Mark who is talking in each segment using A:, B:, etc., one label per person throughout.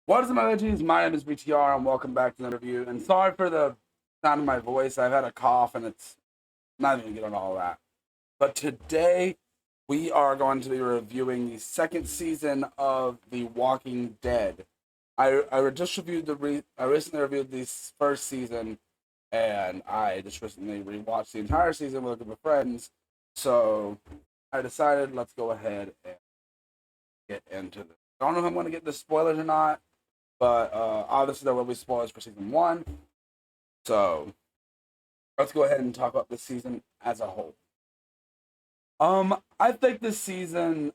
A: What is up, my legends? My name is BTR, and welcome back to the review. And sorry for the sound of my voice. I've had a cough, and it's not even get on all that. But today, we are going to be reviewing the second season of The Walking Dead. I just reviewed I recently reviewed the first season, and I just recently rewatched the entire season with a group of friends. So I decided let's go ahead and get into this. I don't know if I'm going to get the spoilers or not, but obviously there will be spoilers for season one. So let's go ahead and talk about this season as a whole. I think this season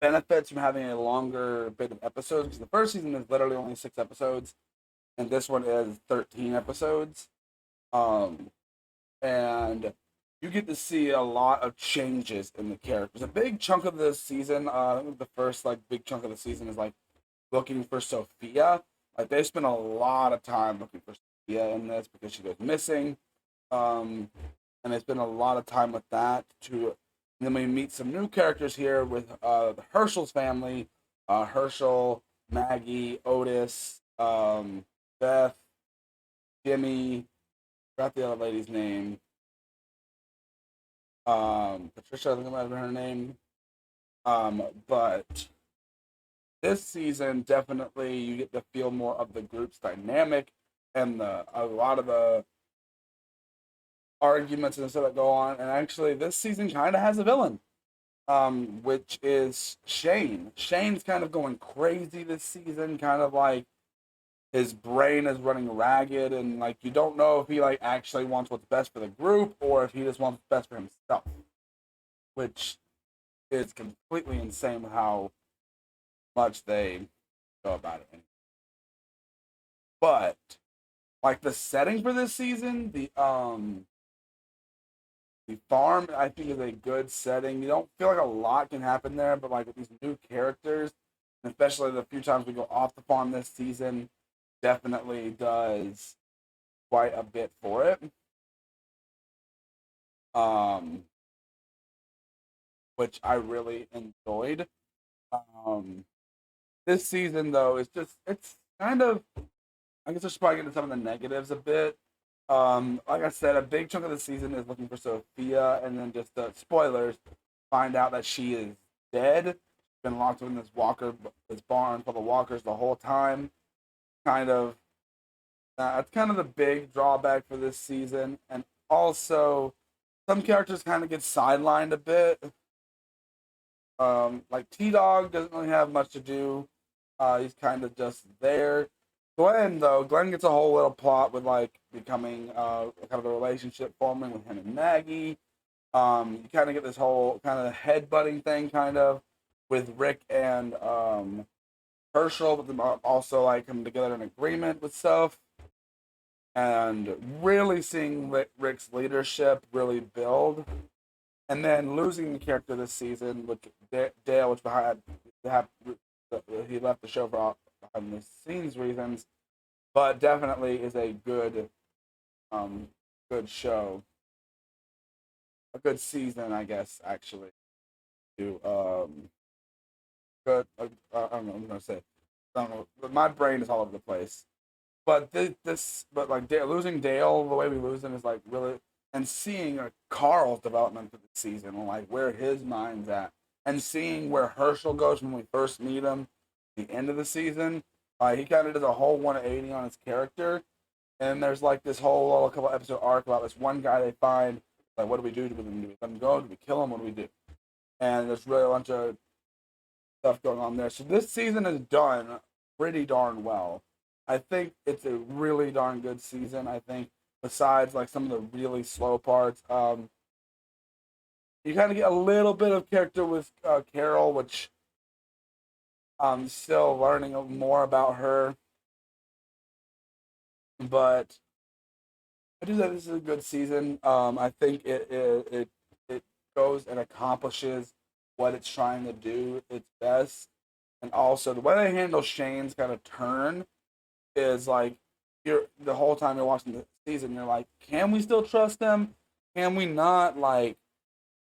A: benefits from having a longer bit of episodes because the first season is literally only 6 episodes, and this one is 13 episodes. Um, and you get to see a lot of changes in the characters. A big chunk of this season, I think the first big chunk of the season is looking for Sophia. Like they spend a lot of time looking for Sophia in this because she goes missing. And they spend a lot of time with that too. And then we meet some new characters here with Herschel's family, Herschel, Maggie, Otis, Beth, Jimmy, forgot the other lady's name. Patricia, I think it might have been her name. But this season definitely you get to feel more of the group's dynamic and a lot of the arguments and stuff that go on. And actually, this season kind of has a villain, which is Shane. Shane's kind of going crazy this season, kind of like his brain is running ragged, and like you don't know if he actually wants what's best for the group or if he just wants what's best for himself, which is completely insane with how much they go about it. But like the setting for this season, the farm I think is a good setting. You don't feel like a lot can happen there, but like with these new characters, and especially the few times we go off the farm this season, definitely does quite a bit for it. Um, which I really enjoyed. Um, this season though is just it's kind of I guess I should probably get into some of the negatives a bit. Like I said, a big chunk of the season is looking for Sophia, and then just spoilers, find out that she is dead. She's been locked in this barn full of walkers the whole time. Kind of, that's kind of the big drawback for this season, and also some characters kind of get sidelined a bit. Like T Dog doesn't really have much to do. He's kind of just there. Glenn though, Glenn gets a whole little plot with becoming kind of a relationship forming with him and Maggie. You kind of get this whole kind of headbutting thing kind of with Rick and Herschel, but them also coming together in agreement with stuff, and really seeing Rick's leadership really build, and then losing the character this season with Dale, which he left the show for behind the scenes reasons, but definitely is a good show, a good season, I guess actually. To good, I don't know. I'm gonna say, I don't know. But my brain is all over the place. But but like losing Dale the way we lose him is like really, and seeing Carl's development for the season and like where his mind's at, and seeing where Herschel goes when we first meet him, the end of the season, he kind of does a whole 180 on his character, and there's like this whole little couple episode arc about this one guy they find. Like, what do we do with him? Do we let him go? Do we kill him? What do we do? And there's really a bunch of stuff going on there. So this season is done pretty darn well. I think it's a really darn good season. I think besides like some of the really slow parts, you kind of get a little bit of character with Carol, which I'm still learning more about her. But I do think this is a good season. I think it goes and accomplishes what it's trying to do its best, and also the way they handle Shane's kind of turn is like you're the whole time you're watching the season, you're like, can we still trust him? Can we not? Like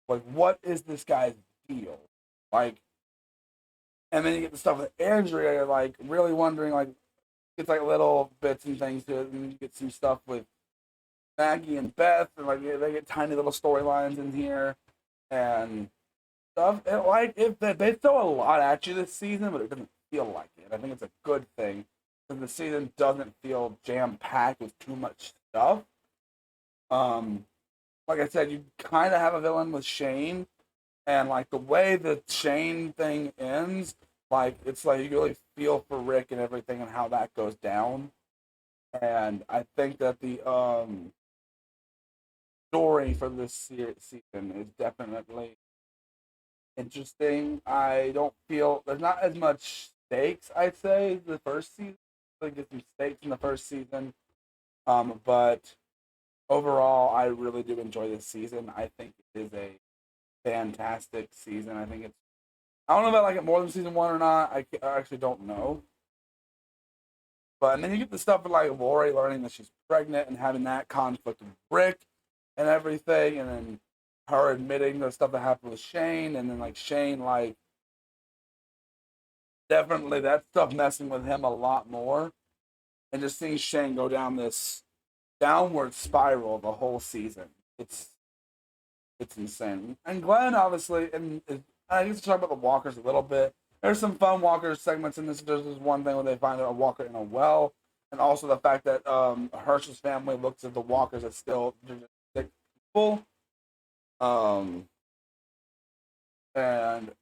A: what is this guy's deal? Like And then you get the stuff with Andrea, like really wondering, like it's like little bits and things to it, and you get some stuff with Maggie and Beth, and like they get tiny little storylines in here and stuff. And like they throw a lot at you this season, but it doesn't feel like it. I think it's a good thing because the season doesn't feel jam packed with too much stuff. Um, like I said, you kind of have a villain with Shane, and like the way the Shane thing ends, like it's like you really feel for Rick and everything and how that goes down. And I think that the story for this season is definitely interesting. I don't feel there's not as much stakes. I'd say the first season. I get some stakes in the first season, but overall, I really do enjoy this season. I think it is a fantastic season. I think it's. I don't know if I like it more than season one or not. I actually don't know. But and then you get the stuff with like Lori learning that she's pregnant and having that conflict with Rick and everything, and then her admitting the stuff that happened with Shane, and then like Shane like definitely that stuff messing with him a lot more, and just seeing Shane go down this downward spiral the whole season. It's insane. And Glenn obviously, and I used to talk about the walkers a little bit. There's some fun walkers segments in this. There's this one thing where they find a walker in a well, and also the fact that Herschel's family looks at the walkers as still just sick people. Um, and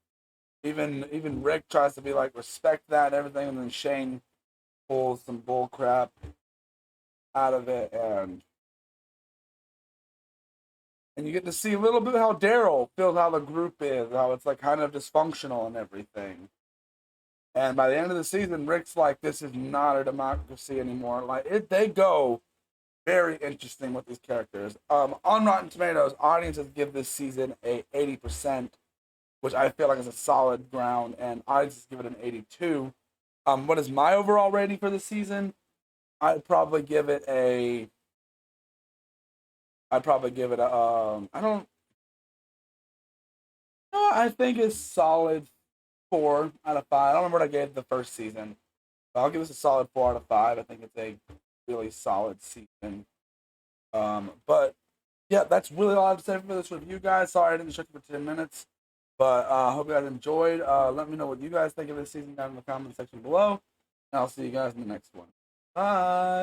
A: even Rick tries to be like respect that and everything, and then Shane pulls some bull crap out of it, and you get to see a little bit how Daryl feels how the group is, how it's like kind of dysfunctional and everything. And by the end of the season, Rick's like, "This is not a democracy anymore." Like they go very interesting with these characters. On Rotten Tomatoes, audiences give this season a 80%, which I feel like is a solid ground, and audiences give it an 82. What is my overall rating for the season? I'd probably give it a. I'd probably give it a. I don't. I think it's solid 4 out of 5. I don't remember what I gave the first season. But I'll give this a solid 4 out of 5. I think it's a really solid season. But yeah, that's really all I have to say for this review, guys. Sorry I didn't shut you for 10 minutes. But I hope you guys enjoyed. Let me know what you guys think of this season down in the comment section below. And I'll see you guys in the next one. Bye.